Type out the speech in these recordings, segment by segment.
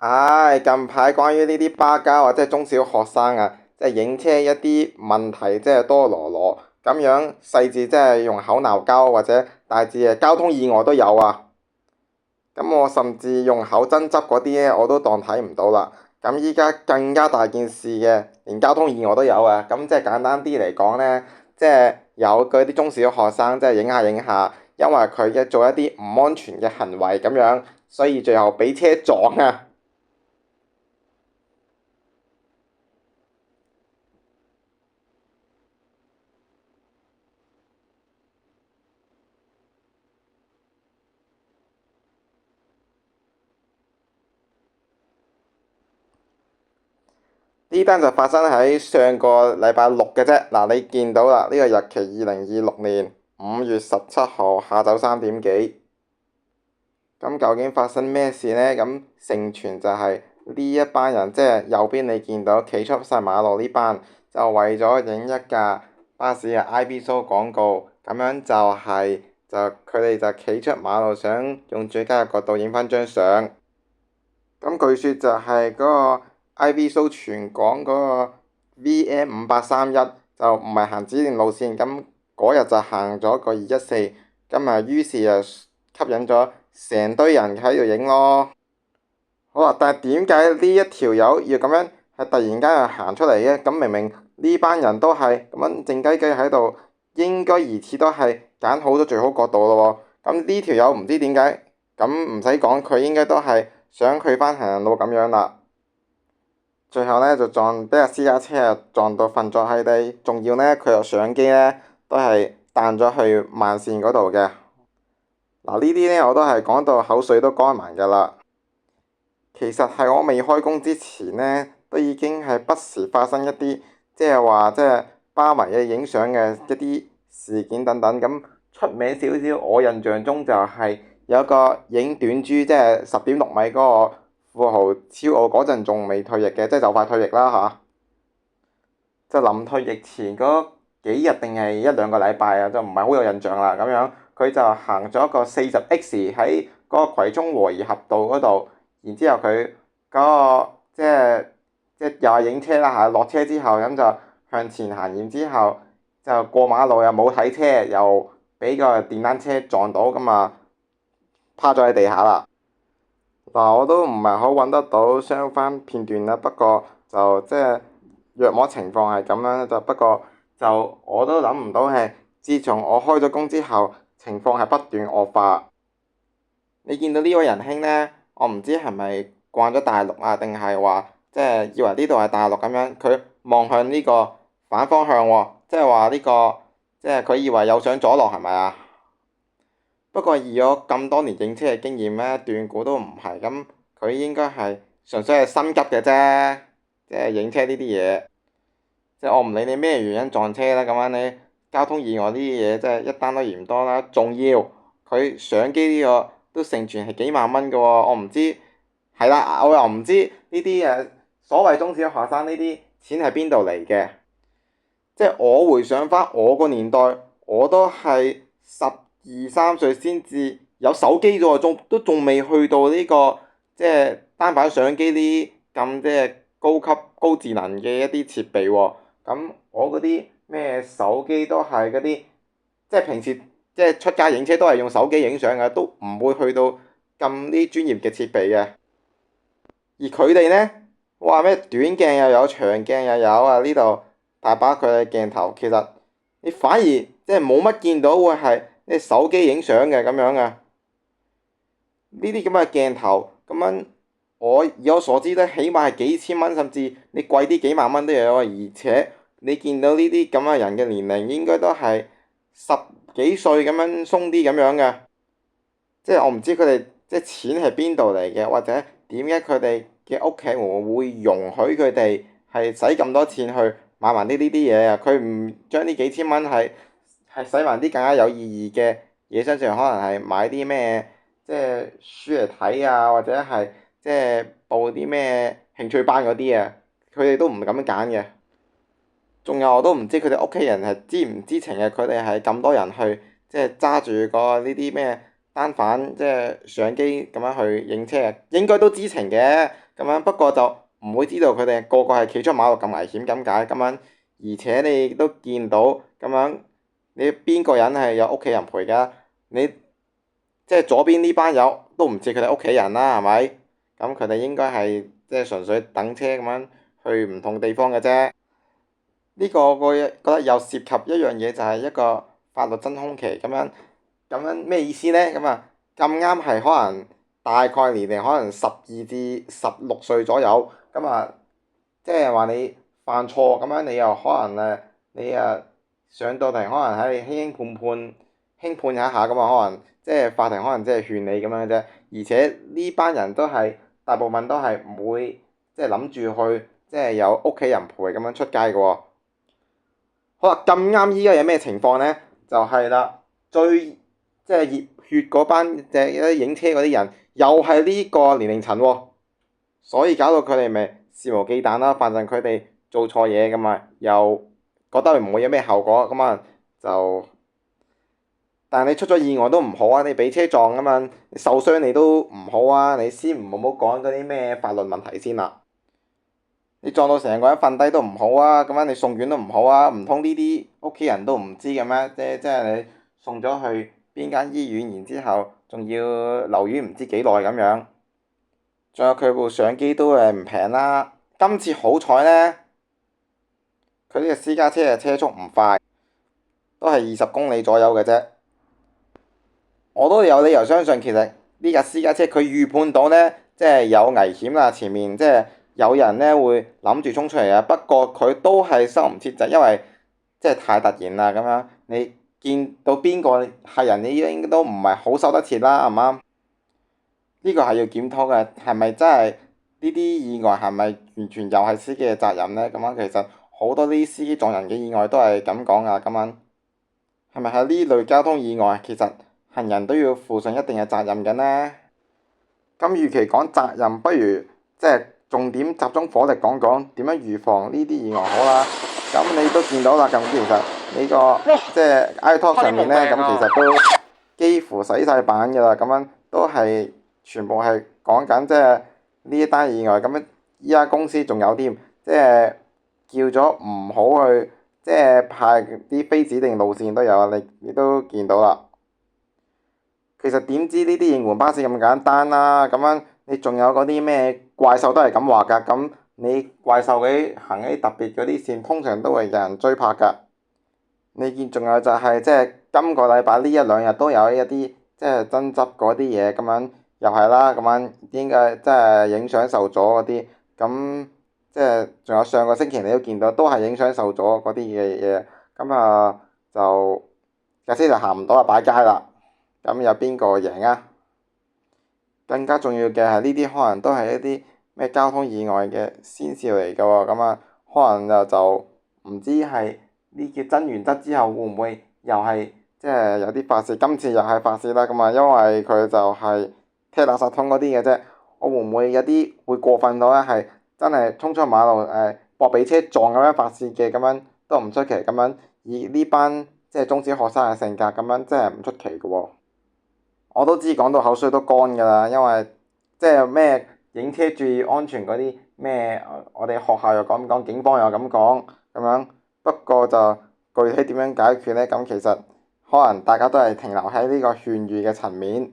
唉，近排關於呢啲巴膠或者係中小學生啊，即係影車一啲問題，即係多羅羅咁樣，細至即係用口鬧交，或者大至係交通意外都有啊。咁我甚至用口爭執嗰啲咧，我都當睇唔到啦。咁依家更加大件事嘅，連交通意外都有啊。咁即係簡單啲嚟講呢，即係有嗰啲中小學生即係影下影下，因為佢嘅做一啲唔安全嘅行為咁樣，所以最後俾車撞啊！呢單就發生喺上個禮拜六嘅啫。嗱，你見到啦，呢個日期2026年5月17號下晝3點幾。咁究竟發生咩事呢？咁盛傳就係呢一班人，即係右邊你見到企出晒馬路呢班，就為咗影一架巴士嘅 IB show 廣告，咁樣就佢哋就企出馬路，想用最佳嘅角度影返張相。咁據說就係嗰個 IB show 全港嗰個 VM5831就唔係行指定路線，咁嗰日就行咗個214，咁啊於是就吸引咗成堆人喺度影咯。好啦，但係點解呢一條友要咁樣係突然間又行出嚟嘅？咁明明呢班人都係咁樣靜雞雞喺度，應該疑似都係揀好咗最好角度咯喎。咁呢條友唔知點解，咁唔使講，佢應該都係想去返行人路咁樣啦。最後呢，就俾架私家車啊撞到瞓咗喺地，仲要呢，佢個相機呢都係彈咗去慢線嗰度嘅。嗱，呢啲呢，我都係講到口水都乾埋㗎啦。其實係我未開工之前呢，都已經係不時發生一啲即係話即係巴迷嘅影相嘅一啲事件等等。咁出名少少，我印象中就係有一個影短珠，即係10.6米嗰個富豪超奧嗰陣仲未退役嘅，即係就快退役啦嚇。就臨退役前嗰幾日定係一兩個禮拜啊，就唔係好有印象啦。咁樣佢就行咗個40X 喺嗰個葵涌和宜合道嗰度。然之後佢嗰個即係又係影車啦嚇，落車之後咁就向前行，然之後就過馬路又冇睇車，又俾個電單車撞到，咁啊趴咗喺地下啦。嗱，我都唔係好揾得到相關片段啦，不過就即係約莫情況係咁樣，就不過就我都諗唔到係，自從我開咗工之後，情況係不斷惡化。你見到呢位仁兄呢？我唔知係咪慣咗大陸啊，定係話即係以為呢度係大陸咁樣，佢望向呢個反方向喎，即係話呢個即係佢以為有上左落係咪啊？不過以我咁多年影車嘅經驗呢，斷估都唔係咁，佢應該係純粹係心急嘅啫，即係影車呢啲嘢，即係我唔理你咩原因撞車啦，咁樣你交通意外呢啲嘢即係一單都嫌多啦，仲要佢相機呢個都盛傳係幾萬蚊嘅喎，我唔知係啦，我又唔知呢啲所謂中小學生呢啲錢係邊度嚟嘅，即係我回想翻我個年代，我都係12、13歲先至有手機啫喎，仲未去到呢個即係單反相機呢咁即係高級高智能嘅一啲設備喎。咁我嗰啲咩手機都係嗰啲，即係平時即係出街影車都係用手機影相嘅，都唔會去到咁啲專業嘅設備嘅。而佢哋呢，話咩短鏡又有，長鏡又有啊！呢度大把佢嘅鏡頭，其實你反而即係冇乜見到會係你手機影相嘅咁樣啊。呢啲咁嘅鏡頭咁樣，以我所知咧，起碼係幾千蚊，甚至你貴啲幾萬蚊都有啊。而且你見到呢啲咁嘅人嘅年齡應該都係十幾歲咁樣鬆啲咁樣嘅，即係我唔知佢哋即係錢係邊度嚟嘅，或者點解佢哋嘅屋企會容許佢哋係使咁多錢去買埋呢啲嘢啊？佢唔將呢幾千蚊係使埋啲更加有意義嘅嘢身上，可能係買啲咩即係書嚟睇啊，或者係即係報啲咩興趣班嗰啲啊，佢哋都唔咁樣揀嘅。仲有我都唔知佢哋屋企人係知唔知情嘅，佢哋係咁多人去即係揸住個呢啲咩單反即係相機咁樣去影車，應該都知情嘅。咁樣，不過就唔會知道佢哋個個係企出馬路咁危險咁解咁樣，而且你都見到咁樣，你邊個人係有屋企人陪㗎？你即係左邊呢班友都唔似佢哋屋企人啦，係咪？咁佢哋應該係即係純粹等車咁樣去唔同地方嘅啫。呢個我覺得又涉及一樣嘢，就係一個法律真空期咁樣。咁樣咩意思呢？咁啊咁啱係可能大概年齡可能12至16歲左右。咁啊，即係話你犯錯咁樣，你又可能你上到庭可能喺輕判一下咁啊，可能即係法庭可能即係勸你咁樣啫。而且呢班人都係大部分都係唔會即係諗住去即係有屋企人陪咁樣出街嘅喎。好啦，咁啱依家有咩情況呢？就係啦，最即係熱血嗰班即係影車嗰啲人，又係呢個年齡層喎，所以搞到佢哋咪肆無忌憚啦。反正佢哋做錯嘢咁啊，又覺得唔會有咩後果咁啊，就但係你出咗意外都唔好啊！你俾車撞啊嘛，你受傷你都唔好啊！你先唔好講嗰啲咩法律問題先啦。你撞到成個人瞓低都唔好啊！咁樣你送院都唔好啊！唔通呢啲屋企人都唔知嘅咩？即係你送咗去邊間醫院，然之後仲要留院唔知幾耐咁樣。仲有佢部相機都唔平啦。今次好彩呢，佢呢個私家車嘅車速唔快，都係20公里左右嘅啫。我都有理由相信，其實呢架私家車佢預判到呢，即係有危險啦，前面即係有人呢會諗住衝出嚟啊。不過佢都係收唔切掣，因為即係太突然啦咁樣。你見到邊個係人，你應該都唔係好收得切啦，係嘛？呢個係要檢討嘅，係咪真係呢啲意外係咪完全又係司機嘅責任呢？咁樣其實好多啲司機撞人嘅意外都係咁講啊。咁樣係咪喺呢類交通意外，其實行人都要負上一定嘅責任嘅呢？咁與其講責任，不如即係重點集中火力講講點樣預防呢啲意外好啦。咁你都見到啦，咁其實你個即係 iTalk 上面呢，咁其實都幾乎洗晒版㗎啦。咁樣都係全部係講緊即係呢一單意外。咁樣依家公司仲有添，即係叫咗唔好去，即係派啲非指定路線都有，你都見到啦。其實點知呢啲應援巴士咁簡單啦？咁樣你仲有嗰啲咩怪獸都係咁話㗎。咁你怪獸嗰行啲特別嗰啲線，通常都會有人追拍㗎。你見仲有就係即係今個禮拜呢一兩日都有一啲即係爭執嗰啲嘢，咁樣又係啦。咁樣應該即係影相受阻嗰啲，咁即係仲有上個星期你都見到，都係影相受阻嗰啲嘅嘢。咁啊就架車就行唔到啊，擺街啦。咁有邊個贏啊？更加重要嘅係呢啲可能都係一啲咩交通意外嘅先兆嚟㗎喎。咁啊，可能就唔知係呢叫真原則之後會唔會又係即係有啲發泄？今次又係發泄啦。咁啊，因為佢就係踢垃圾桶嗰啲嘅啫。我會唔會有啲會過分到咧？係真係衝出馬路搏俾車撞咁樣發泄嘅，咁樣都唔出奇。咁樣以呢班即係中小學生嘅性格，咁樣真係唔出奇嘅喎。我都知講到口水都乾㗎啦，因為即係咩影車注意安全嗰啲咩，我哋學校又咁講，警方又咁講咁樣。不過就具體點樣解決呢？咁其實可能大家都係停留喺呢個勸喻嘅層面。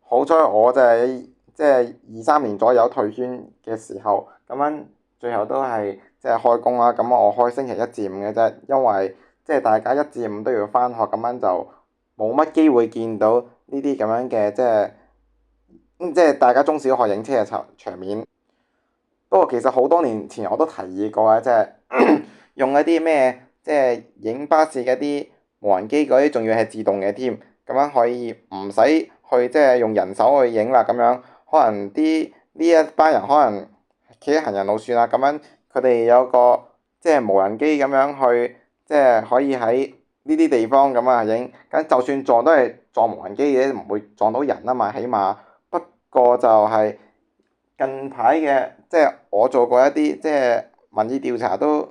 好彩我就係即係23年左右退圈嘅時候，咁樣最後都係即係開工啦。咁我開星期1至5嘅啫，因為即係大家1至5都要返學，咁樣就冇乜機會見到呢啲咁樣嘅即係大家中小學影車嘅場面。不過其實好多年前我都提議過啊，即係用一啲咩即係影巴士嘅啲無人機嗰啲，仲要係自動嘅添，咁樣可以唔使去即係用人手去影啦。咁樣可能呢一班人可能企喺行人路線啦，咁樣佢哋有個即係無人機咁樣去，即係可以喺呢啲地方咁啊影。咁就算撞都係撞無人機嘅，唔會撞到人啊嘛，起碼。不過就係近排嘅，即係我做過一啲即係民意調查都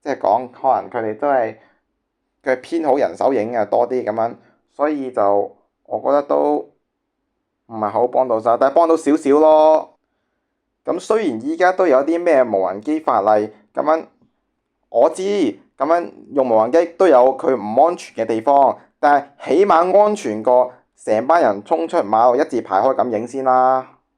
即係講，可能佢哋都係偏好人手影嘅多啲咁樣，所以就我覺得都唔係好幫到手，但係幫到少少咯。咁咁雖然依家都有啲咩無人機法例咁樣，我知咁樣用無人機都有佢唔安全嘅地方，但係起碼安全過成班人衝出馬路一字排開咁影先啦。